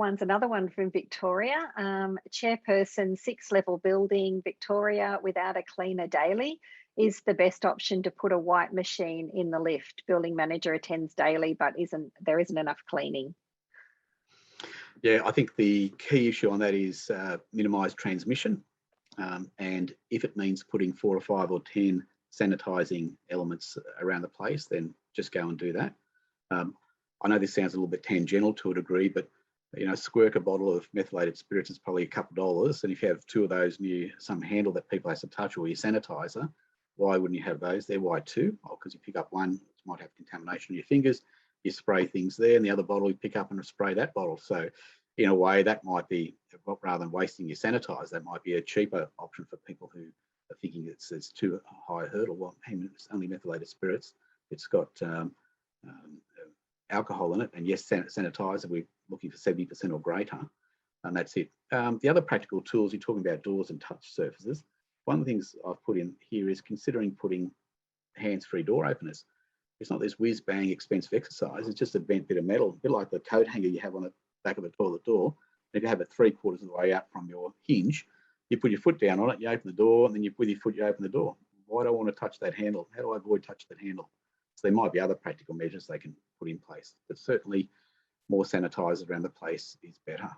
one's another one from Victoria. Chairperson, 6-level building, Victoria, without a cleaner daily. Is the best option to put a white machine in the lift? Building manager attends daily, but there isn't enough cleaning. Yeah, I think the key issue on that is minimise transmission. And if it means putting 4 or 5 or 10 sanitising elements around the place, then just go and do that. I know this sounds a little bit tangential to a degree, but you know, squirk a bottle of methylated spirits is probably a couple of dollars. And if you have 2 of those near some handle that people have to touch or your sanitizer, why wouldn't you have those there? Why 2? Oh, because you pick up one, it might have contamination on your fingers. You spray things there, and the other bottle you pick up and spray that bottle. So in a way, that might be, rather than wasting your sanitizer, that might be a cheaper option for people who are thinking it's too high a hurdle. Well, it's only methylated spirits. It's got alcohol in it, and yes, sanitizer, we're looking for 70% or greater, and that's it. The other practical tools, you're talking about doors and touch surfaces. One of the things I've put in here is considering putting hands-free door openers. It's not this whiz-bang expensive exercise, it's just a bent bit of metal, a bit like the coat hanger you have on the back of the toilet door. If you have it 3/4 of the way out from your hinge, you put your foot down on it, you open the door, and then with your foot you open the door. Why do I want to touch that handle? How do I avoid touching that handle? So there might be other practical measures they can put in place, but certainly more sanitizers around the place is better.